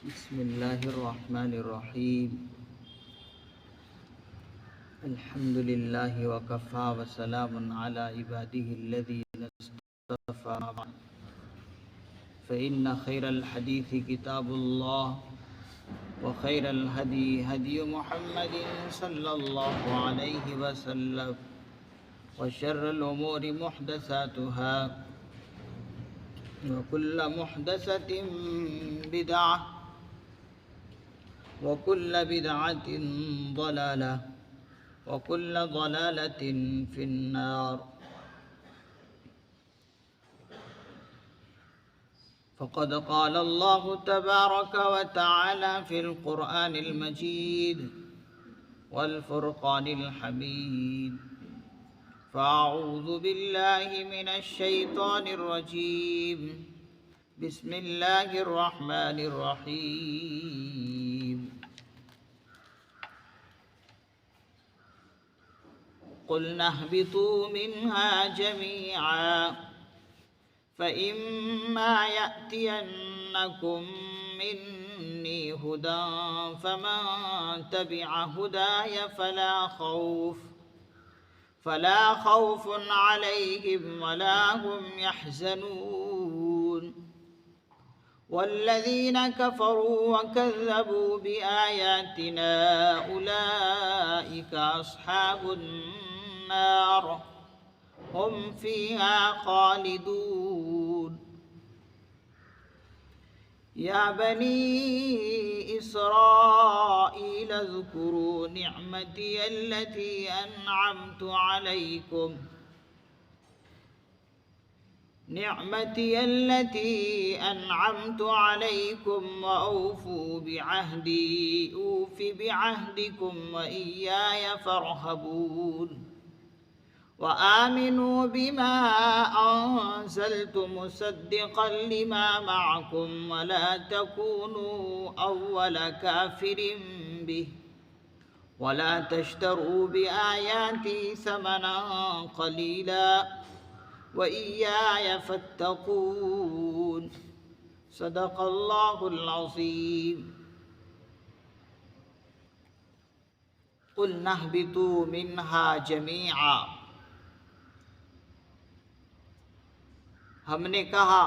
بسم الله الرحمن الرحيم. الحمد لله وكفى وسلام على عباده الذين اصطفى. فإن خير الحديث كتاب الله وخير الهدي هدي محمد صلى الله عليه وسلم وشر الأمور محدثاتها وكل محدثة بدعة وكل بدعة ضلالة وكل ضلالة في النار. فقد قال الله تبارك وتعالى في القرآن المجيد والفرقان الحميد: فأعوذ بالله من الشيطان الرجيم. بسم الله الرحمن الرحيم. قلنا اهبطوا منها جميعا فإما يأتينكم مني هدى فمن تبع هداي فلا خوف عليهم ولا هم يحزنون. والذين كفروا وكذبوا بآياتنا أولئك أصحاب النار هم فيها خالدون. يا بني إسرائيل اذكروا نعمتي التي أنعمت عليكم وأوفوا بعهدي أوف بعهدكم وإياي فارهبون. وآمنوا بما أنزلت مصدقا لما معكم ولا تكونوا أول كافر به ولا تشتروا بآياتي ثمنا قليلا وإياي فاتقون. صدق الله العظيم. قلنا اهبطوا منها جميعا. ہم نے کہا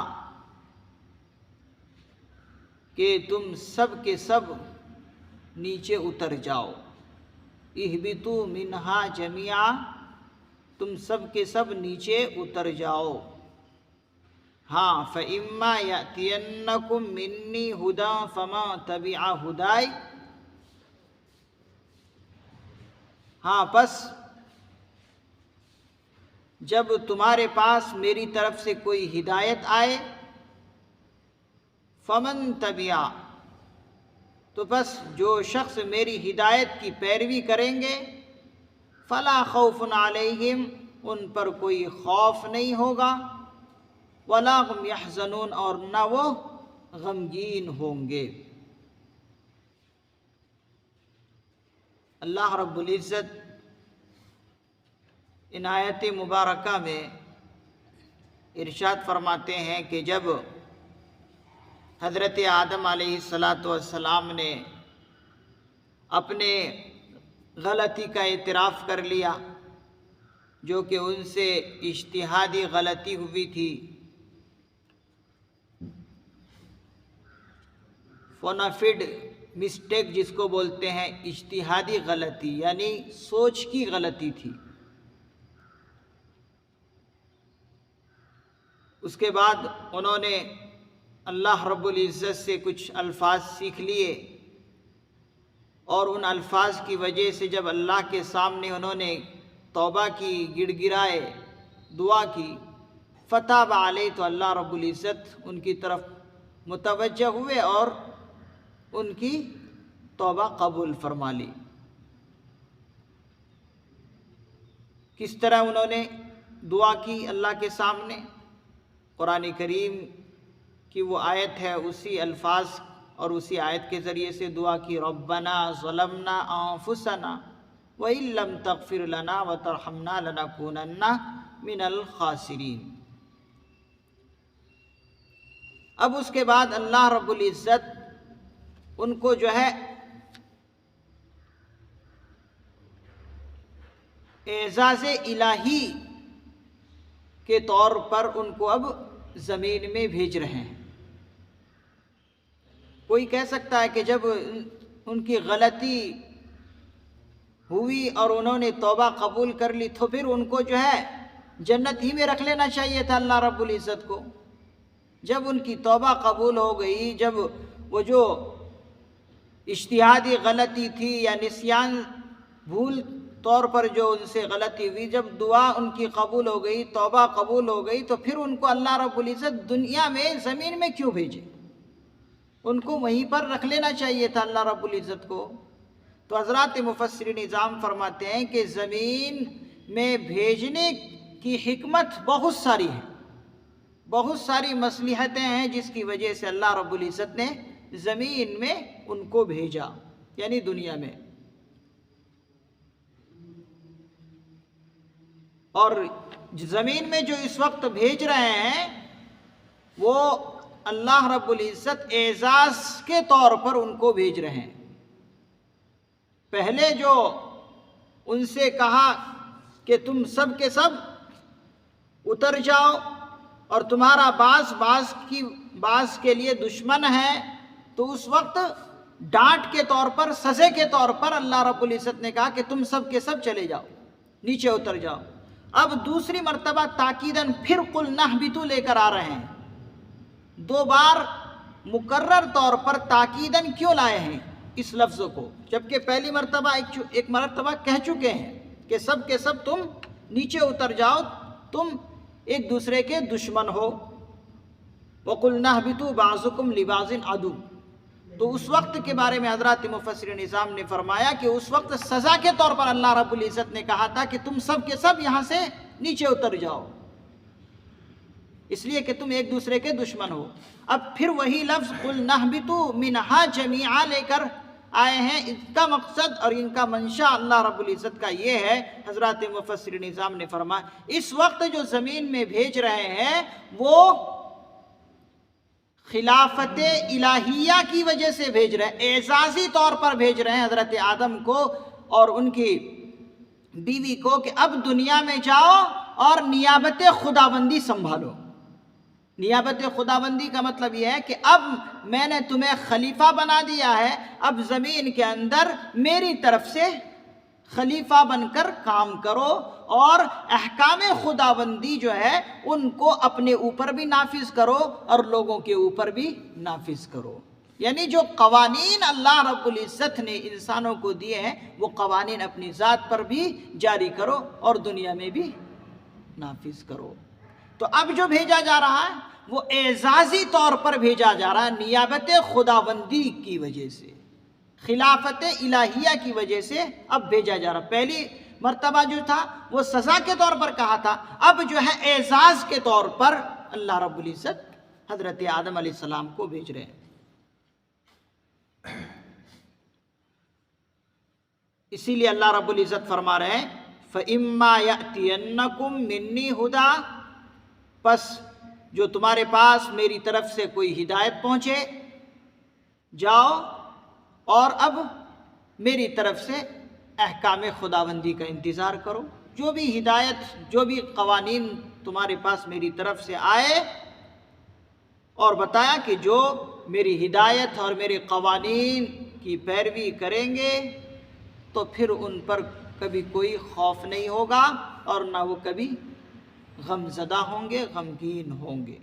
کہ تم سب کے سب نیچے اتر جاؤ. اہبطوا منہا جميعا، تم سب کے سب نیچے اتر جاؤ. ہاں، فإما يأتينكم مني هدى فمن تبع هداي. ہاں، پس جب تمہارے پاس میری طرف سے کوئی ہدایت آئے، فمن تبع، تو بس جو شخص میری ہدایت کی پیروی کریں گے، فلا خوف علیہم، ان پر کوئی خوف نہیں ہوگا، ولا هم یحزنون، اور نہ وہ غمگین ہوں گے. اللہ رب العزت ان آیت مبارکہ میں ارشاد فرماتے ہیں کہ جب حضرت آدم علیہ السلام نے اپنے غلطی کا اعتراف کر لیا، جو کہ ان سے اجتہادی غلطی ہوئی تھی، فونافڈ مسٹیک جس کو بولتے ہیں، اجتہادی غلطی یعنی سوچ کی غلطی تھی. اس کے بعد انہوں نے اللہ رب العزت سے کچھ الفاظ سیکھ لیے، اور ان الفاظ کی وجہ سے جب اللہ کے سامنے انہوں نے توبہ کی، گڑ گڑائے، دعا کی، فتاب علیہ، تو اللہ رب العزت ان کی طرف متوجہ ہوئے اور ان کی توبہ قبول فرما لی. کس طرح انہوں نے دعا کی اللہ کے سامنے؟ قرآن کریم کی وہ آیت ہے، اسی الفاظ اور اسی آیت کے ذریعے سے دعا کی: ربنا ظلمنا انفسنا وَإِن لَّمْ تَغْفِرْ لَنَا وَتَرْحَمْنَا لَنَكُونَنَّ مِنَ الْخَاسِرِينَ. اب اس کے بعد اللہ رب العزت ان کو جو ہے اعزاز الہی کے طور پر ان کو اب زمین میں بھیج رہے ہیں۔ کوئی کہہ سکتا ہے کہ جب ان کی غلطی ہوئی اور انہوں نے توبہ قبول کر لی تو پھر ان کو جو ہے جنت ہی میں رکھ لینا چاہیے تھا اللہ رب العزت کو۔ جب ان کی توبہ قبول ہو گئی، جب وہ جو اجتہادی غلطی تھی یا نسیان بھول طور پر جو ان سے غلطی ہوئی، جب دعا ان کی قبول ہو گئی، توبہ قبول ہو گئی، تو پھر ان کو اللہ رب العزت دنیا میں زمین میں کیوں بھیجے؟ ان کو وہیں پر رکھ لینا چاہیے تھا اللہ رب العزت کو۔ تو حضرات مفسرین نظام فرماتے ہیں کہ زمین میں بھیجنے کی حکمت بہت ساری ہے، بہت ساری مصلحتیں ہیں جس کی وجہ سے اللہ رب العزت نے زمین میں ان کو بھیجا، یعنی دنیا میں۔ اور زمین میں جو اس وقت بھیج رہے ہیں وہ اللہ رب العزت اعزاز کے طور پر ان کو بھیج رہے ہیں۔ پہلے جو ان سے کہا کہ تم سب کے سب اتر جاؤ اور تمہارا بعض کے لیے دشمن ہے، تو اس وقت ڈانٹ کے طور پر، سزے کے طور پر اللہ رب العزت نے کہا کہ تم سب کے سب چلے جاؤ، نیچے اتر جاؤ۔ اب دوسری مرتبہ تاکیداً پھر قل نہبطوا لے کر آ رہے ہیں۔ دو بار مکرر طور پر تاکیداً کیوں لائے ہیں اس لفظ کو، جبکہ پہلی مرتبہ ایک مرتبہ کہہ چکے ہیں کہ سب کے سب تم نیچے اتر جاؤ، تم ایک دوسرے کے دشمن ہو۔ وَقُلْنَا اهْبِطُوا بَعْضُكُمْ لِبَعْضٍ عَدُوٌّ۔ تو اس وقت کے بارے میں حضرات مفسر نظام نے فرمایا کہ اس وقت سزا کے طور پر اللہ رب العزت نے کہا تھا کہ تم سب کے سب یہاں سے نیچے اتر جاؤ، اس لیے کہ تم ایک دوسرے کے دشمن ہو۔ اب پھر وہی لفظ قُلْنَا اهْبِطُوا مِنْهَا جَمِيعًا لے کر آئے ہیں۔ ان کا مقصد اور ان کا منشا اللہ رب العزت کا یہ ہے، حضرات مفسر نظام نے فرمایا اس وقت جو زمین میں بھیج رہے ہیں وہ خلافت الہیہ کی وجہ سے بھیج رہے ہیں، اعزازی طور پر بھیج رہے ہیں حضرت آدم کو اور ان کی بیوی کو کہ اب دنیا میں جاؤ اور نیابت خداوندی سنبھالو۔ نیابت خداوندی کا مطلب یہ ہے کہ اب میں نے تمہیں خلیفہ بنا دیا ہے، اب زمین کے اندر میری طرف سے خلیفہ بن کر کام کرو اور احکام خداوندی جو ہے ان کو اپنے اوپر بھی نافذ کرو اور لوگوں کے اوپر بھی نافذ کرو۔ یعنی جو قوانین اللہ رب العزت نے انسانوں کو دیے ہیں وہ قوانین اپنی ذات پر بھی جاری کرو اور دنیا میں بھی نافذ کرو۔ تو اب جو بھیجا جا رہا ہے وہ اعزازی طور پر بھیجا جا رہا ہے، نیابت خداوندی کی وجہ سے، خلافت الہیہ کی وجہ سے اب بھیجا جا رہا۔ پہلی مرتبہ جو تھا وہ سزا کے طور پر کہا تھا، اب جو ہے اعزاز کے طور پر اللہ رب العزت حضرت آدم علیہ السلام کو بھیج رہے ہیں۔ اسی لیے اللہ رب العزت فرما رہے ہیں فَإِمَّا يَأْتِيَنَّكُم مِّنِّي هُدًى، پس جو تمہارے پاس میری طرف سے کوئی ہدایت پہنچے، جاؤ اور اب میری طرف سے احکام خداوندی کا انتظار کرو۔ جو بھی ہدایت، جو بھی قوانین تمہارے پاس میری طرف سے آئے، اور بتایا کہ جو میری ہدایت اور میرے قوانین کی پیروی کریں گے تو پھر ان پر کبھی کوئی خوف نہیں ہوگا اور نہ وہ کبھی غم زدہ ہوں گے، غمگین ہوں گے۔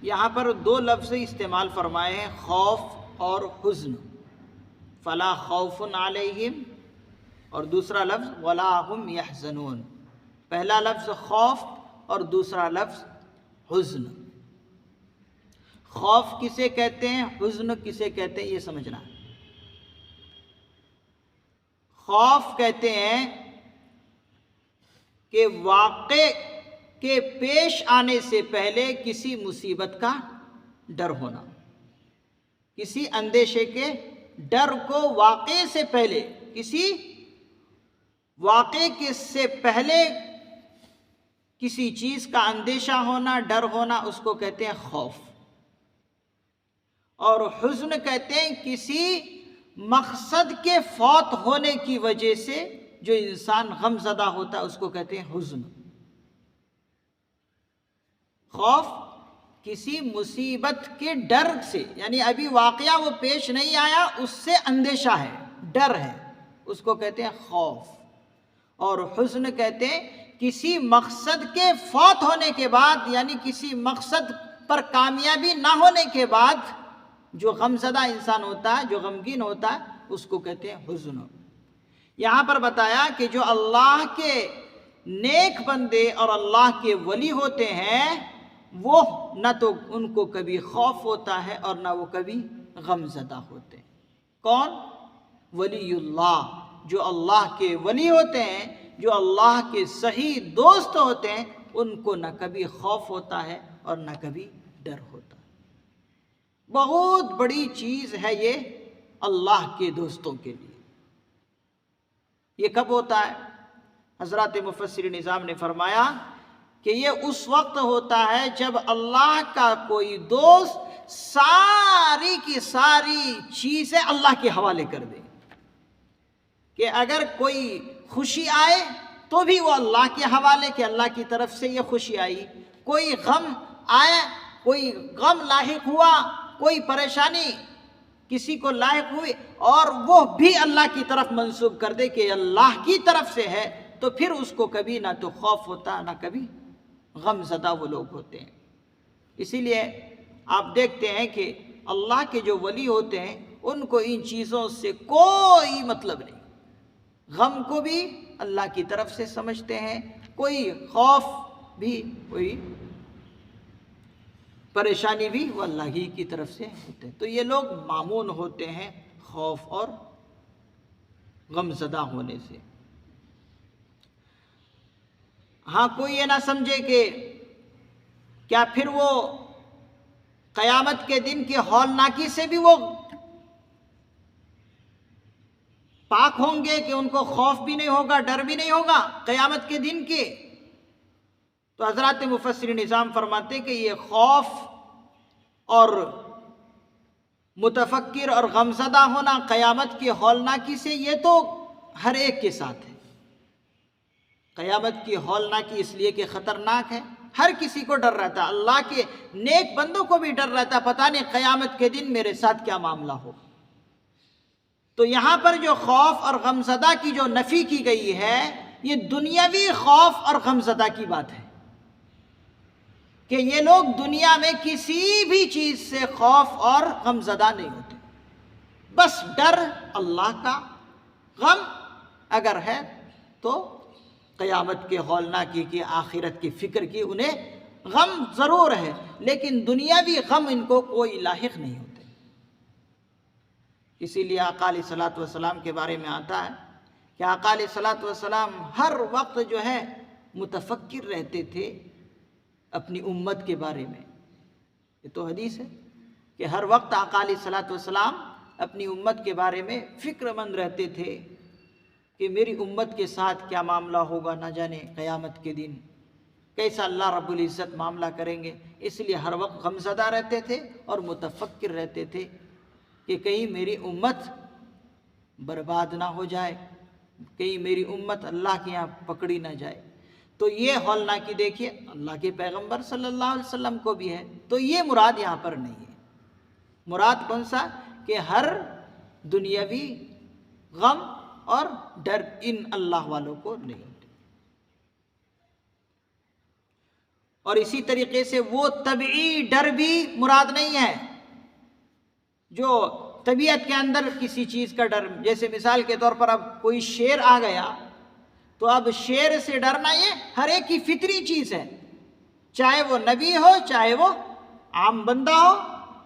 یہاں پر دو لفظ استعمال فرمائے ہیں، خوف اور حزن، فلا خوف علیہم، اور دوسرا لفظ ولا هم یحزنون۔ پہلا لفظ خوف اور دوسرا لفظ حزن۔ خوف کسے کہتے ہیں، حزن کسے کہتے ہیں، یہ سمجھنا ہے۔ خوف کہتے ہیں کہ واقع کے پیش آنے سے پہلے کسی مصیبت کا ڈر ہونا، کسی اندیشے کے ڈر کو واقعے سے پہلے، کسی واقعے کے سے پہلے کسی چیز کا اندیشہ ہونا، ڈر ہونا، اس کو کہتے ہیں خوف۔ اور حزن کہتے ہیں کسی مقصد کے فوت ہونے کی وجہ سے جو انسان غم زدہ ہوتا ہے اس کو کہتے ہیں حزن۔ خوف کسی مصیبت کے ڈر سے، یعنی ابھی واقعہ وہ پیش نہیں آیا، اس سے اندیشہ ہے، ڈر ہے، اس کو کہتے ہیں خوف۔ اور حزن کہتے ہیں کسی مقصد کے فوت ہونے کے بعد، یعنی کسی مقصد پر کامیابی نہ ہونے کے بعد جو غمزدہ انسان ہوتا ہے، جو غمگین ہوتا ہے، اس کو کہتے ہیں حزن۔ یہاں پر بتایا کہ جو اللہ کے نیک بندے اور اللہ کے ولی ہوتے ہیں، وہ نہ تو ان کو کبھی خوف ہوتا ہے اور نہ وہ کبھی غمزدہ ہوتے ہیں۔ کون؟ ولی اللہ، جو اللہ کے ولی ہوتے ہیں، جو اللہ کے صحیح دوست ہوتے ہیں، ان کو نہ کبھی خوف ہوتا ہے اور نہ کبھی ڈر ہوتا ہے۔ بہت بڑی چیز ہے یہ اللہ کے دوستوں کے لیے۔ یہ کب ہوتا ہے؟ حضرات مفسر نظام نے فرمایا کہ یہ اس وقت ہوتا ہے جب اللہ کا کوئی دوست ساری کی ساری چیزیں اللہ کے حوالے کر دے، کہ اگر کوئی خوشی آئے تو بھی وہ اللہ کے حوالے، کہ اللہ کی طرف سے یہ خوشی آئی، کوئی غم آئے، کوئی غم لاحق ہوا، کوئی پریشانی کسی کو لاحق ہوئی، اور وہ بھی اللہ کی طرف منسوب کر دے کہ اللہ کی طرف سے ہے، تو پھر اس کو کبھی نہ تو خوف ہوتا نہ کبھی غم زدہ وہ لوگ ہوتے ہیں۔ اسی لیے آپ دیکھتے ہیں کہ اللہ کے جو ولی ہوتے ہیں ان کو ان چیزوں سے کوئی مطلب نہیں، غم کو بھی اللہ کی طرف سے سمجھتے ہیں، کوئی خوف بھی، کوئی پریشانی بھی وہ اللہ ہی کی طرف سے ہوتے ہیں۔ تو یہ لوگ مامون ہوتے ہیں خوف اور غم زدہ ہونے سے۔ ہاں کوئی یہ نہ سمجھے کہ کیا پھر وہ قیامت کے دن کی ہولناکی سے بھی وہ پاک ہوں گے، کہ ان کو خوف بھی نہیں ہوگا، ڈر بھی نہیں ہوگا قیامت کے دن کے؟ تو حضرات مفسر نظام فرماتے ہیں کہ یہ خوف اور متفکر اور غمزدہ ہونا قیامت کی ہولناکی سے، یہ تو ہر ایک کے ساتھ ہے۔ قیامت کی ہولناکی اس لیے کہ خطرناک ہے، ہر کسی کو ڈر رہتا ہے، اللہ کے نیک بندوں کو بھی ڈر رہتا ہے، پتہ نہیں قیامت کے دن میرے ساتھ کیا معاملہ ہو۔ تو یہاں پر جو خوف اور غمزدہ کی جو نفی کی گئی ہے، یہ دنیاوی خوف اور غمزدہ کی بات ہے، کہ یہ لوگ دنیا میں کسی بھی چیز سے خوف اور غمزدہ نہیں ہوتے، بس ڈر اللہ کا، غم اگر ہے تو قیامت کے ہولناکی کی، آخرت کی فکر کی، انہیں غم ضرور ہے، لیکن دنیاوی غم ان کو کوئی لاحق نہیں ہوتے۔ اسی لیے آقا علیہ الصلوۃ والسلام کے بارے میں آتا ہے کہ آقا علیہ الصلوۃ والسلام ہر وقت جو ہے متفکر رہتے تھے اپنی امت کے بارے میں۔ یہ تو حدیث ہے کہ ہر وقت آقا علیہ الصلوۃ والسلام اپنی امت کے بارے میں فکر مند رہتے تھے کہ میری امت کے ساتھ کیا معاملہ ہوگا، نہ جانے قیامت کے دن کیسا اللہ رب العزت معاملہ کریں گے۔ اس لیے ہر وقت غمزدہ رہتے تھے اور متفکر رہتے تھے کہ کہیں میری امت برباد نہ ہو جائے، کہیں میری امت اللہ کے یہاں پکڑی نہ جائے۔ تو یہ ہولناکی دیکھیے اللہ کے پیغمبر صلی اللہ علیہ وسلم کو بھی ہے، تو یہ مراد یہاں پر نہیں ہے۔ مراد کون سا؟ کہ ہر دنیاوی غم اور ڈر ان اللہ والوں کو نہیں ہوتے۔ اور اسی طریقے سے وہ طبعی ڈر بھی مراد نہیں ہے، جو طبیعت کے اندر کسی چیز کا ڈر، جیسے مثال کے طور پر اب کوئی شیر آ گیا تو اب شیر سے ڈرنا یہ ہر ایک کی فطری چیز ہے، چاہے وہ نبی ہو چاہے وہ عام بندہ ہو،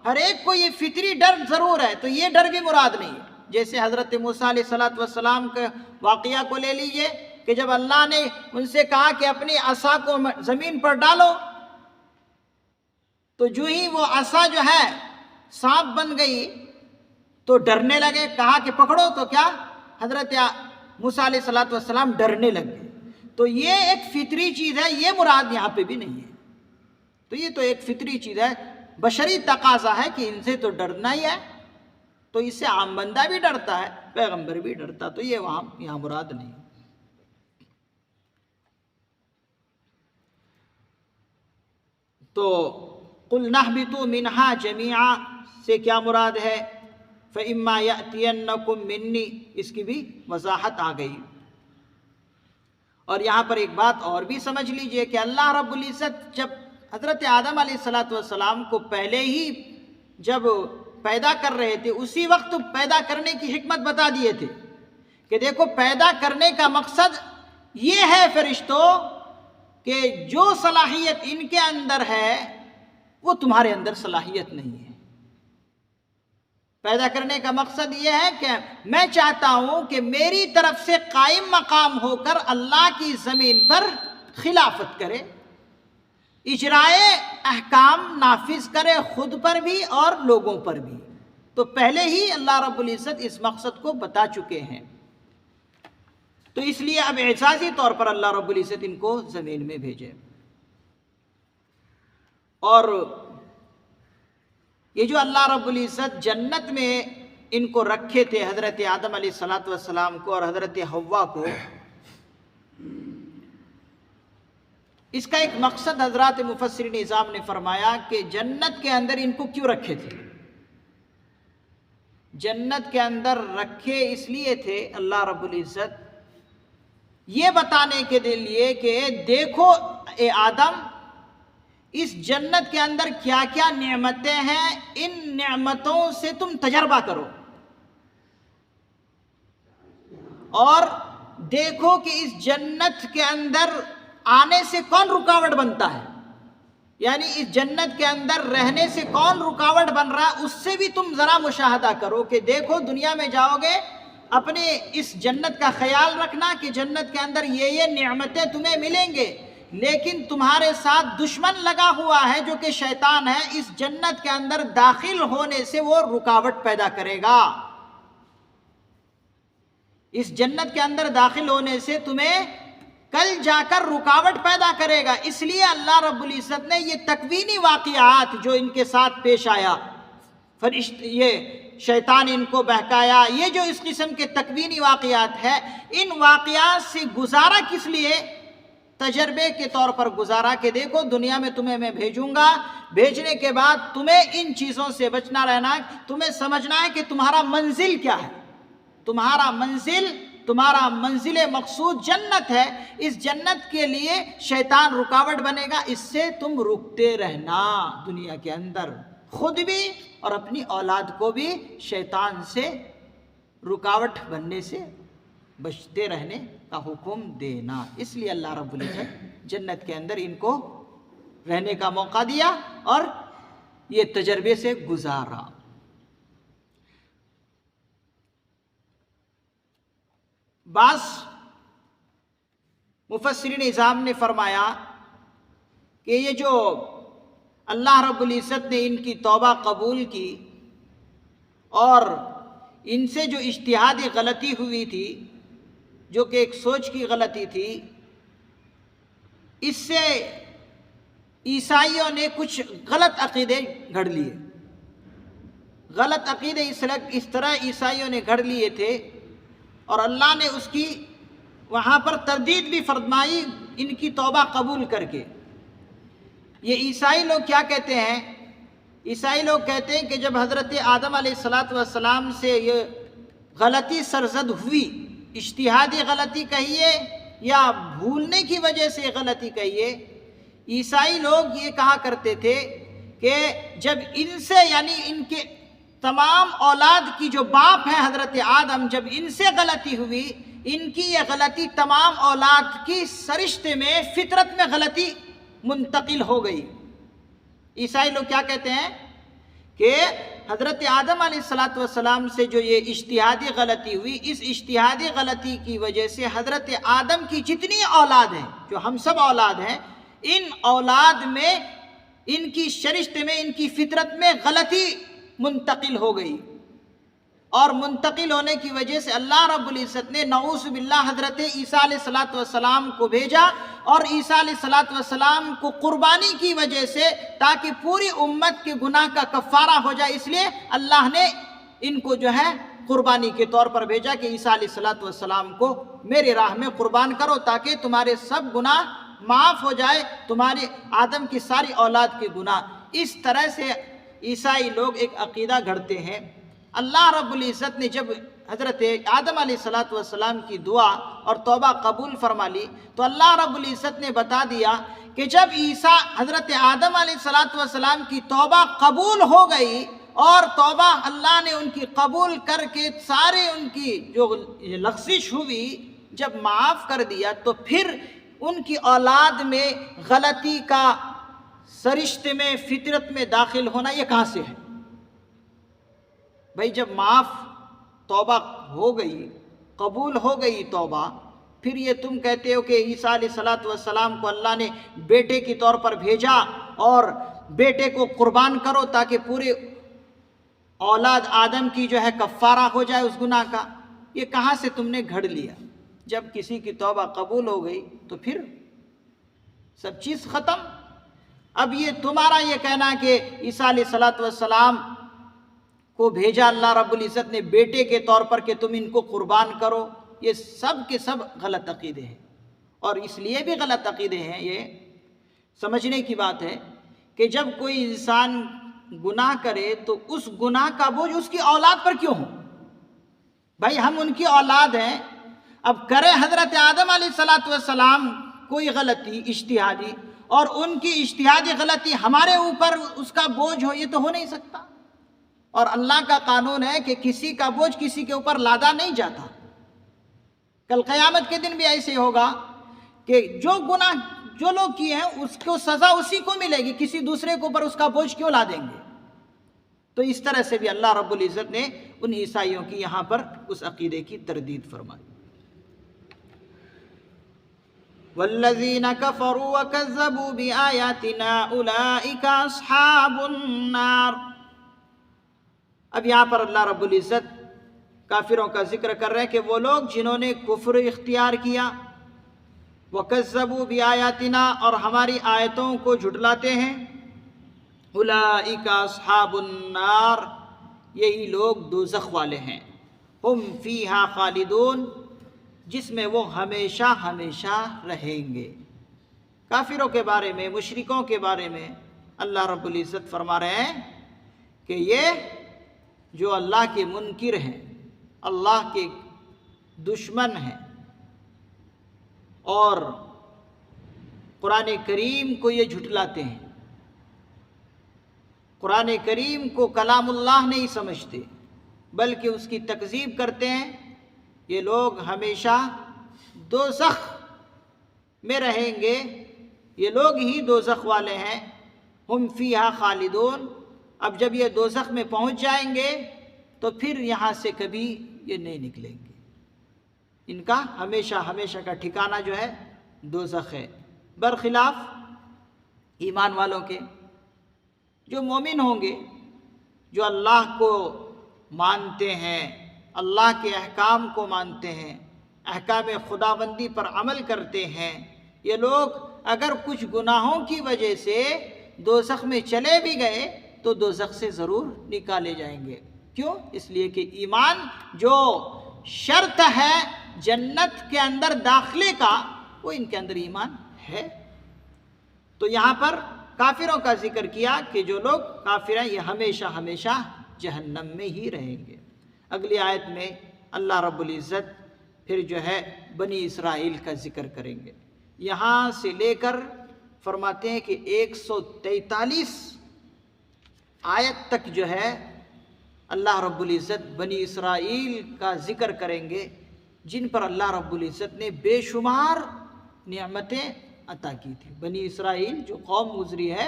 ہر ایک کو یہ فطری ڈر ضرور ہے، تو یہ ڈر بھی مراد نہیں ہے۔ جیسے حضرت موسیٰ علیہ الصلوۃ والسلام کے واقعہ کو لے لیجئے کہ جب اللہ نے ان سے کہا کہ اپنی عصا کو زمین پر ڈالو، تو جو ہی وہ عصا جو ہے سانپ بن گئی تو ڈرنے لگے، کہا کہ پکڑو، تو کیا حضرت موسیٰ علیہ الصلوۃ والسلام ڈرنے لگے۔ تو یہ ایک فطری چیز ہے، یہ مراد یہاں پہ بھی نہیں ہے۔ تو یہ تو ایک فطری چیز ہے، بشری تقاضا ہے کہ ان سے تو ڈرنا ہی ہے، تو اس سے عام بندہ بھی ڈرتا ہے، پیغمبر بھی ڈرتا، تو یہ یہاں مراد نہیں۔ تو قُلْ نَهْبِطُوا مِنْهَا جَمِيعًا سے کیا مراد ہے؟ فَإِمَّا يَأْتِيَنَّكُم مِّنِّي، اس کی بھی وضاحت آ گئی۔ اور یہاں پر ایک بات اور بھی سمجھ لیجئے کہ اللہ رب العزت جب حضرت آدم علیہ السلام کو پہلے ہی جب پیدا کر رہے تھے، اسی وقت پیدا کرنے کی حکمت بتا دیے تھے کہ دیکھو پیدا کرنے کا مقصد یہ ہے فرشتوں کہ جو صلاحیت ان کے اندر ہے وہ تمہارے اندر صلاحیت نہیں ہے۔ پیدا کرنے کا مقصد یہ ہے کہ میں چاہتا ہوں کہ میری طرف سے قائم مقام ہو کر اللہ کی زمین پر خلافت کرے، اجرائے احکام نافذ کرے، خود پر بھی اور لوگوں پر بھی۔ تو پہلے ہی اللہ رب العزت اس مقصد کو بتا چکے ہیں، تو اس لیے اب اعزازی طور پر اللہ رب العزت ان کو زمین میں بھیجے۔ اور یہ جو اللہ رب العزت جنت میں ان کو رکھے تھے، حضرت آدم علیہ السلام کو اور حضرت حوا کو، اس کا ایک مقصد حضرات مفسرین نظام نے فرمایا کہ جنت کے اندر ان کو کیوں رکھے تھے؟ جنت کے اندر رکھے اس لیے تھے اللہ رب العزت یہ بتانے کے لیے کہ دیکھو اے آدم، اس جنت کے اندر کیا کیا نعمتیں ہیں، ان نعمتوں سے تم تجربہ کرو، اور دیکھو کہ اس جنت کے اندر آنے سے کون رکاوٹ بنتا ہے، یعنی اس جنت کے اندر رہنے سے کون رکاوٹ بن رہا ہے، اس سے بھی تم ذرا مشاہدہ کرو کہ دیکھو دنیا میں جاؤ گے اپنے اس جنت کا خیال رکھنا کہ جنت کے اندر یہ نعمتیں تمہیں ملیں گے، لیکن تمہارے ساتھ دشمن لگا ہوا ہے جو کہ شیطان ہے، اس جنت کے اندر داخل ہونے سے وہ رکاوٹ پیدا کرے گا، اس جنت کے اندر داخل ہونے سے تمہیں کل جا کر رکاوٹ پیدا کرے گا۔ اس لیے اللہ رب العزت نے یہ تکوینی واقعات جو ان کے ساتھ پیش آیا، یہ شیطان ان کو بہکایا، یہ جو اس قسم کے تکوینی واقعات ہے، ان واقعات سے گزارا کس لیے؟ تجربے کے طور پر گزارا کہ دیکھو دنیا میں تمہیں میں بھیجوں گا، بھیجنے کے بعد تمہیں ان چیزوں سے بچنا رہنا، تمہیں سمجھنا ہے کہ تمہارا منزل کیا ہے، تمہارا منزل مقصود جنت ہے، اس جنت کے لیے شیطان رکاوٹ بنے گا، اس سے تم رکتے رہنا، دنیا کے اندر خود بھی اور اپنی اولاد کو بھی شیطان سے رکاوٹ بننے سے بچتے رہنے کا حکم دینا۔ اس لیے اللہ رب العزت جنت کے اندر ان کو رہنے کا موقع دیا اور یہ تجربے سے گزارا۔ بعض مفسرین نظام نے فرمایا کہ یہ جو اللہ رب العزت نے ان کی توبہ قبول کی اور ان سے جو اجتہادی غلطی ہوئی تھی، جو کہ ایک سوچ کی غلطی تھی، اس سے عیسائیوں نے کچھ غلط عقیدے گھڑ لیے، غلط عقیدے اس طرح عیسائیوں نے گھڑ لیے تھے، اور اللہ نے اس کی وہاں پر تردید بھی فرمائی ان کی توبہ قبول کر کے۔ یہ عیسائی لوگ کیا کہتے ہیں؟ عیسائی لوگ کہتے ہیں کہ جب حضرت آدم علیہ السلام سے یہ غلطی سرزد ہوئی، اجتہادی غلطی کہیے یا بھولنے کی وجہ سے غلطی کہیے، عیسائی لوگ یہ کہا کرتے تھے کہ جب ان سے یعنی ان کے تمام اولاد کی جو باپ ہے حضرت آدم، جب ان سے غلطی ہوئی، ان کی یہ غلطی تمام اولاد کی سرشتے میں فطرت میں غلطی منتقل ہو گئی۔ عیسائی لوگ کیا کہتے ہیں کہ حضرت آدم علیہ السلام سے جو یہ اجتہادی غلطی ہوئی، اس اجتہادی غلطی کی وجہ سے حضرت آدم کی جتنی اولاد ہیں، جو ہم سب اولاد ہیں، ان اولاد میں ان کی شرشت میں ان کی فطرت میں غلطی منتقل ہو گئی، اور منتقل ہونے کی وجہ سے اللہ رب العزت نے نعوذ باللہ حضرت عیسیٰ علیہ السلام کو بھیجا، اور عیسیٰ علیہ السلام کو قربانی کی وجہ سے، تاکہ پوری امت کے گناہ کا کفارہ ہو جائے، اس لیے اللہ نے ان کو جو ہے قربانی کے طور پر بھیجا کہ عیسیٰ علیہ السلام کو میرے راہ میں قربان کرو، تاکہ تمہارے سب گناہ معاف ہو جائے، تمہارے آدم کی ساری اولاد کے گناہ۔ اس طرح سے عیسائی لوگ ایک عقیدہ گھڑتے ہیں۔ اللہ رب العزت نے جب حضرت آدم علیہ السلام کی دعا اور توبہ قبول فرما لی، تو اللہ رب العزت نے بتا دیا کہ جب حضرت آدم علیہ السلام کی توبہ قبول ہو گئی، اور توبہ اللہ نے ان کی قبول کر کے سارے ان کی جو لغزش ہوئی جب معاف کر دیا، تو پھر ان کی اولاد میں غلطی کا سرشتے میں، فطرت میں داخل ہونا یہ کہاں سے ہے؟ بھائی جب معاف توبہ ہو گئی، قبول ہو گئی توبہ، پھر یہ تم کہتے ہو کہ عیسیٰ علیہ السلام کو اللہ نے بیٹے کے طور پر بھیجا اور بیٹے کو قربان کرو تاکہ پورے اولاد آدم کی جو ہے کفارہ ہو جائے اس گناہ کا، یہ کہاں سے تم نے گھڑ لیا؟ جب کسی کی توبہ قبول ہو گئی تو پھر سب چیز ختم۔ اب یہ تمہارا یہ کہنا کہ عیسیٰ علیہ السلام کو بھیجا اللہ رب العزت نے بیٹے کے طور پر کہ تم ان کو قربان کرو، یہ سب کے سب غلط عقیدے ہیں۔ اور اس لیے بھی غلط عقیدے ہیں، یہ سمجھنے کی بات ہے کہ جب کوئی انسان گناہ کرے تو اس گناہ کا بوجھ اس کی اولاد پر کیوں ہو؟ بھائی ہم ان کی اولاد ہیں، اب کرے حضرت آدم علیہ السلام کوئی غلطی اجتہادی، اور ان کی اجتہادی غلطی ہمارے اوپر اس کا بوجھ ہو، یہ تو ہو نہیں سکتا۔ اور اللہ کا قانون ہے کہ کسی کا بوجھ کسی کے اوپر لادا نہیں جاتا۔ کل قیامت کے دن بھی ایسے ہوگا کہ جو گناہ جو لوگ کیے ہیں اس کو سزا اسی کو ملے گی، کسی دوسرے کے اوپر اس کا بوجھ کیوں لا دیں گے؟ تو اس طرح سے بھی اللہ رب العزت نے ان عیسائیوں کی یہاں پر اس عقیدے کی تردید فرمائی۔ وَالَّذِينَ كَفَرُوا وَكَذَّبُوا بِآيَاتِنَا أُولَئِكَ أَصْحَابُ النَّارِ۔ اب یہاں پر اللہ رب العزت کافروں کا ذکر کر رہے ہیں کہ وہ لوگ جنہوں نے کفر اختیار کیا، وَكَذَّبُوا بِآيَاتِنَا، اور ہماری آیتوں کو جھٹلاتے ہیں، اولئک اصحاب النار، یہی لوگ دوزخ والے ہیں، ہم فیہا خالدون، جس میں وہ ہمیشہ ہمیشہ رہیں گے۔ کافروں کے بارے میں، مشرکوں کے بارے میں اللہ رب العزت فرما رہے ہیں کہ یہ جو اللہ کے منکر ہیں، اللہ کے دشمن ہیں، اور قرآن کریم کو یہ جھٹلاتے ہیں، قرآن کریم کو کلام اللہ نہیں سمجھتے بلکہ اس کی تکذیب کرتے ہیں، یہ لوگ ہمیشہ دوزخ میں رہیں گے، یہ لوگ ہی دوزخ والے ہیں، ہم فیہا خالدون۔ اب جب یہ دوزخ میں پہنچ جائیں گے تو پھر یہاں سے کبھی یہ نہیں نکلیں گے، ان کا ہمیشہ ہمیشہ کا ٹھکانہ جو ہے دوزخ ہے، برخلاف ایمان والوں کے۔ جو مومن ہوں گے، جو اللہ کو مانتے ہیں، اللہ کے احکام کو مانتے ہیں، احکام خداوندی پر عمل کرتے ہیں، یہ لوگ اگر کچھ گناہوں کی وجہ سے دوزخ میں چلے بھی گئے تو دوزخ سے ضرور نکالے جائیں گے۔ کیوں؟ اس لیے کہ ایمان جو شرط ہے جنت کے اندر داخلے کا، وہ ان کے اندر ایمان ہے۔ تو یہاں پر کافروں کا ذکر کیا کہ جو لوگ کافر ہیں یہ ہمیشہ ہمیشہ جہنم میں ہی رہیں گے۔ اگلی آیت میں اللہ رب العزت پھر جو ہے بنی اسرائیل کا ذکر کریں گے، یہاں سے لے کر فرماتے ہیں کہ 143 آیت تک جو ہے اللہ رب العزت بنی اسرائیل کا ذکر کریں گے، جن پر اللہ رب العزت نے بے شمار نعمتیں عطا کی تھی۔ بنی اسرائیل جو قوم گزری ہے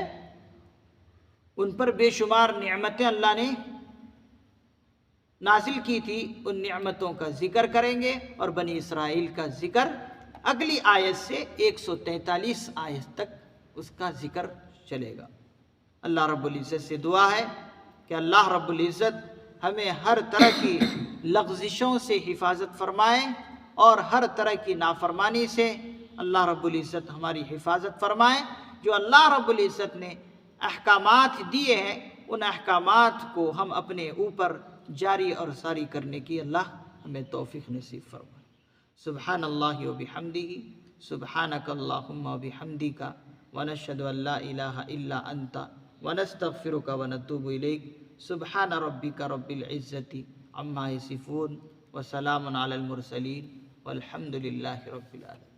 ان پر بے شمار نعمتیں اللہ نے نازل کی تھی، ان نعمتوں کا ذکر کریں گے، اور بنی اسرائیل کا ذکر اگلی آیت سے 143 آیت تک اس کا ذکر چلے گا۔ اللہ رب العزت سے دعا ہے کہ اللہ رب العزت ہمیں ہر طرح کی لغزشوں سے حفاظت فرمائے اور ہر طرح کی نافرمانی سے اللہ رب العزت ہماری حفاظت فرمائے۔ جو اللہ رب العزت نے احکامات دیے ہیں ان احکامات کو ہم اپنے اوپر جاری اور ساری کرنے کی اللہ ہمیں توفیق نصیب فرمائے۔ سبحان اللہ و بحمدہ، سبحانک اللہم و بحمدک، ونشہد ان لا الہ الا انت، ونستغفرک ونتوب الیک۔ سبحان ربک رب العزت عما یصفون، وسلام علی المرسلین، والحمد للہ رب العالمین۔